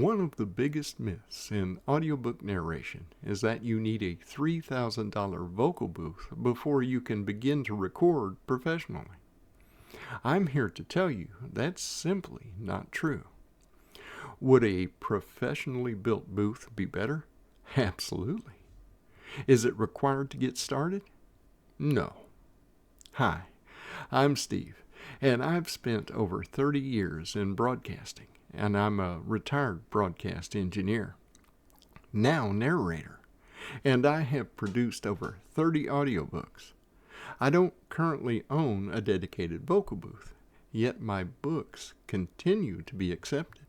One of the biggest myths in audiobook narration is that you need a $3,000 vocal booth before you can begin to record professionally. I'm here to tell you that's simply not true. Would a professionally built booth be better? Absolutely. Is it required to get started? No. Hi, I'm Steve, and I've spent over 30 years in broadcasting, and I'm a retired broadcast engineer, now narrator, and I have produced over 30 audiobooks. I don't currently own a dedicated vocal booth, yet my books continue to be accepted.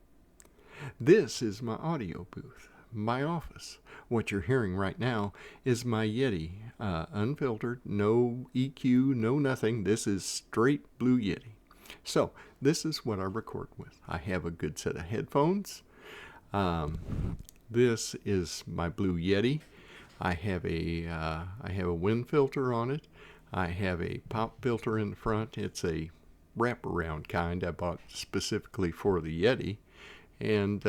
This is my audio booth, my office. What you're hearing right now is my Yeti, unfiltered, no EQ, no nothing. This is straight Blue Yeti. So this is what I record with. I have a good set of headphones. This is my Blue Yeti. I have a wind filter on it. I have a pop filter in the front. It's a wraparound kind I bought specifically for the Yeti, and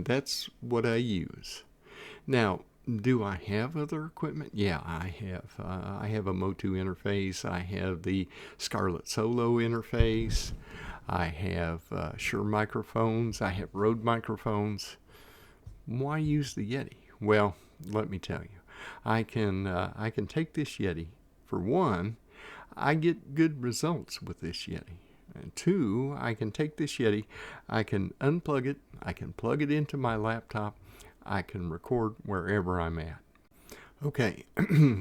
that's what I use. Now, do I have other equipment? Yeah, I have. I have a Motu interface. I have the Scarlett Solo interface. I have Shure microphones. I have Rode microphones. Why use the Yeti? Well, let me tell you. I can take this Yeti. For one, I get good results with this Yeti. And two, I can take this Yeti, I can unplug it, I can plug it into my laptop, I can record wherever I'm at. Okay,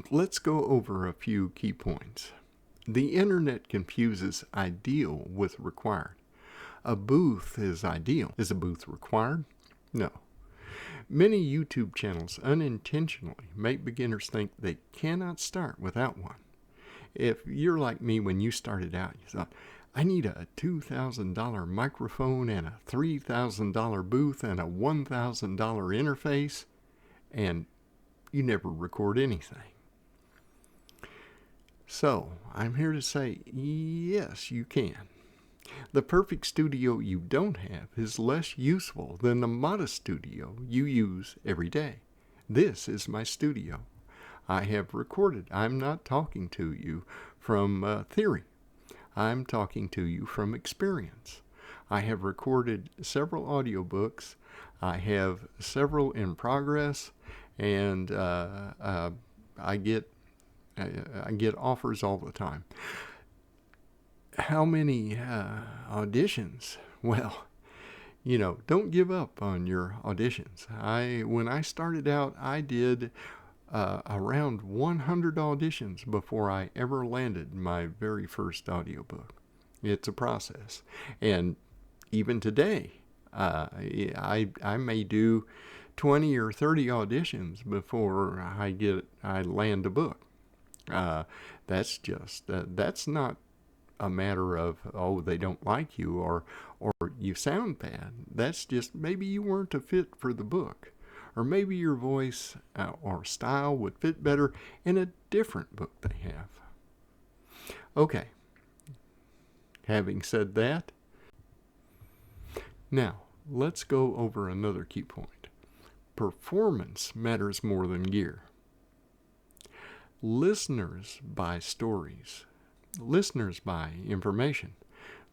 let's go over a few key points. The internet confuses ideal with required. A booth is ideal. Is a booth required? No. Many YouTube channels unintentionally make beginners think they cannot start without one. If you're like me when you started out, you thought, I need a $2,000 microphone and a $3,000 booth and a $1,000 interface, and you never record anything. So, I'm here to say, yes, you can. The perfect studio you don't have is less useful than the modest studio you use every day. This is my studio. I have recorded. I'm not talking to you from theory. I'm talking to you from experience. I have recorded several audiobooks. I have several in progress, and I get offers all the time. How many auditions? Well, don't give up on your auditions. When I started out, I did around 100 auditions before I ever landed my very first audiobook. It's a process. And even today, I may do 20 or 30 auditions before I land a book. That's not a matter of, oh, they don't like you or you sound bad. That's just maybe you weren't a fit for the book. Or maybe your voice or style would fit better in a different book they have. Okay, having said that, now let's go over another key point. Performance matters more than gear. Listeners buy stories. Listeners buy information.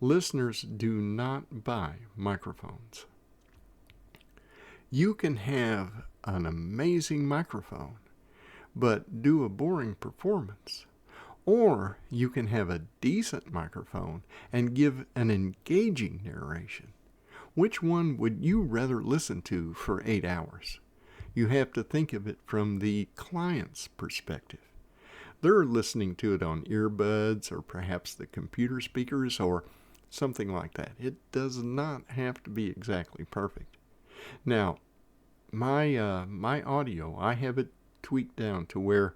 Listeners do not buy microphones. You can have an amazing microphone, but do a boring performance. Or you can have a decent microphone and give an engaging narration. Which one would you rather listen to for 8 hours? You have to think of it from the client's perspective. They're listening to it on earbuds or perhaps the computer speakers or something like that. It does not have to be exactly perfect. Now, my audio, I have it tweaked down to where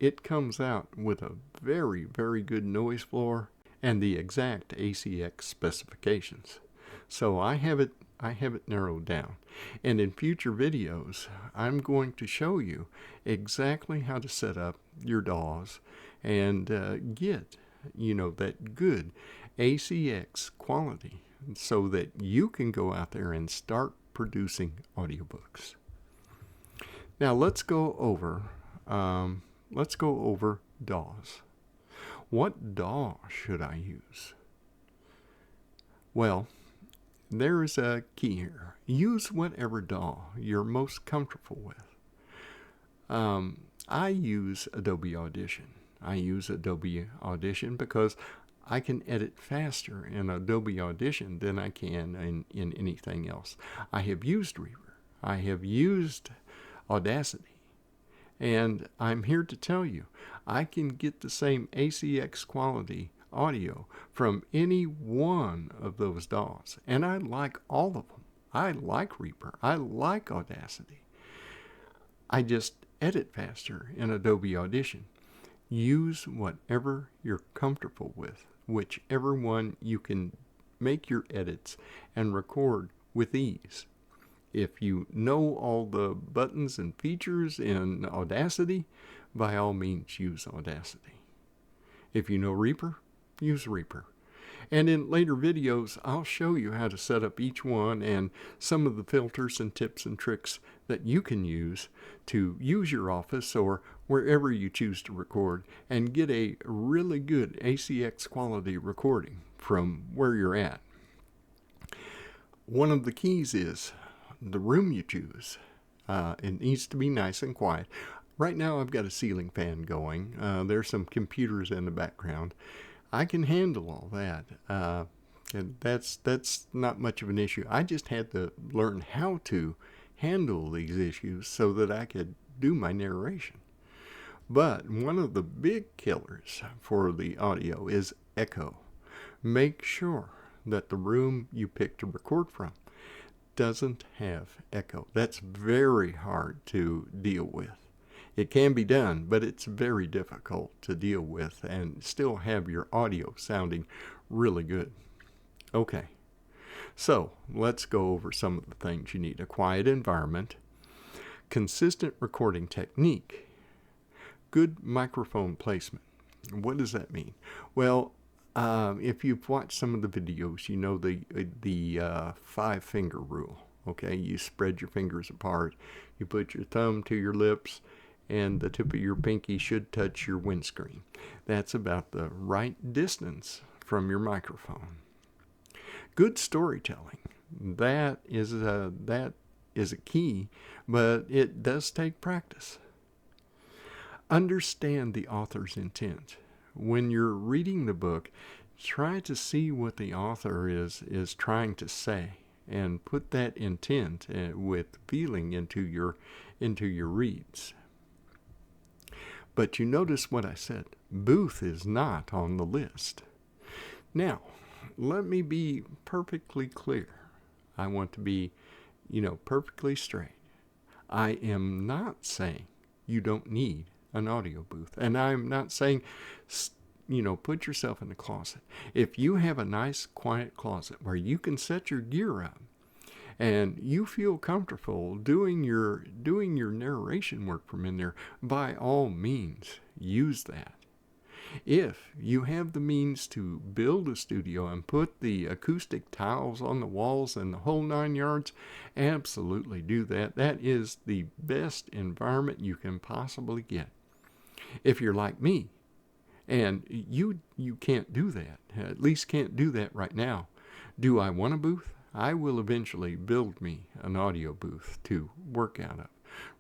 it comes out with a very, very good noise floor and the exact ACX specifications. So I have it narrowed down. And in future videos, I'm going to show you exactly how to set up your DAWs and get, that good ACX quality so that you can go out there and start producing audiobooks. Now let's go over DAWs. What DAW should I use? Well, there is a key here. Use whatever DAW you're most comfortable with. I use Adobe Audition. I use Adobe Audition because I can edit faster in Adobe Audition than I can in anything else. I have used Reaper. I have used Audacity. And I'm here to tell you, I can get the same ACX quality audio from any one of those DAWs. And I like all of them. I like Reaper. I like Audacity. I just edit faster in Adobe Audition. Use whatever you're comfortable with, whichever one you can make your edits and record with ease. If you know all the buttons and features in Audacity, by all means use Audacity. If you know Reaper, use Reaper. And in later videos, I'll show you how to set up each one and some of the filters and tips and tricks that you can use to use your office or wherever you choose to record and get a really good ACX quality recording from where you're at. One of the keys is the room you choose. It needs to be nice and quiet. Right now I've got a ceiling fan going. There's some computers in the background. I can handle all that. And that's not much of an issue. I just had to learn how to handle these issues so that I could do my narration. But one of the big killers for the audio is echo. Make sure that the room you pick to record from doesn't have echo. That's very hard to deal with. It can be done, but it's very difficult to deal with and still have your audio sounding really good. Okay, so let's go over some of the things you need. A quiet environment, consistent recording technique, good microphone placement. What does that mean? Well, if you've watched some of the videos, you know the 5-finger rule. Okay, you spread your fingers apart, you put your thumb to your lips, and the tip of your pinky should touch your windscreen. That's about the right distance from your microphone. Good storytelling. That is a key, but it does take practice. Understand the author's intent. When you're reading the book, try to see what the author is trying to say and put that intent with feeling into your reads. But you notice what I said. Booth is not on the list. Now, let me be perfectly clear. I want to be, perfectly straight. I am not saying you don't need an audio booth. And I'm not saying, put yourself in the closet. If you have a nice, quiet closet where you can set your gear up and you feel comfortable doing your narration work from in there, by all means, use that. If you have the means to build a studio and put the acoustic tiles on the walls and the whole 9 yards, absolutely do that. That is the best environment you can possibly get. If you're like me, and you can't do that, at least can't do that right now. Do I want a booth? I will eventually build me an audio booth to work out of.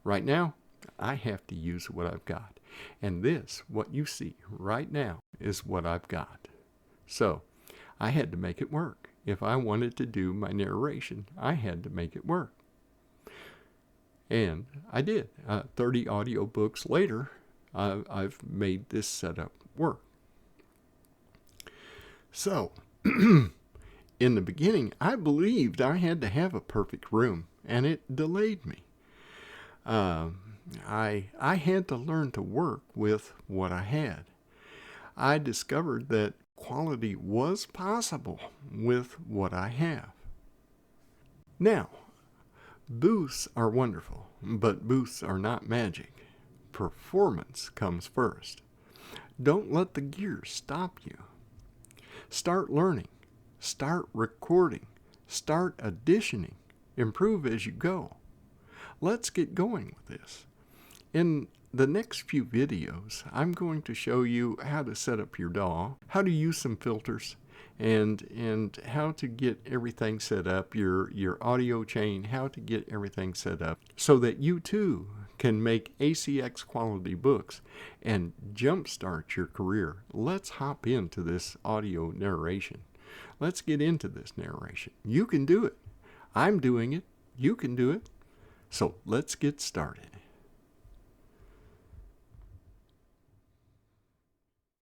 Right now, I have to use what I've got. And this, what you see right now, is what I've got. So, I had to make it work. If I wanted to do my narration, I had to make it work. And I did. 30 audio books later, I've made this setup work. So, in the beginning, I believed I had to have a perfect room, and it delayed me. I had to learn to work with what I had. I discovered that quality was possible with what I have. Now, booths are wonderful, but booths are not magic. Performance comes first. Don't let the gear stop you. Start learning. Start recording. Start auditioning. improve as you go. Let's get going with this. In the next few videos, I'm going to show you how to set up your DAW, how to use some filters, and how to get everything set up, your audio chain, how to get everything set up so that you too can make ACX quality books and jumpstart your career. Let's hop into this audio narration. Let's get into this narration. You can do it. I'm doing it. You can do it. So let's get started.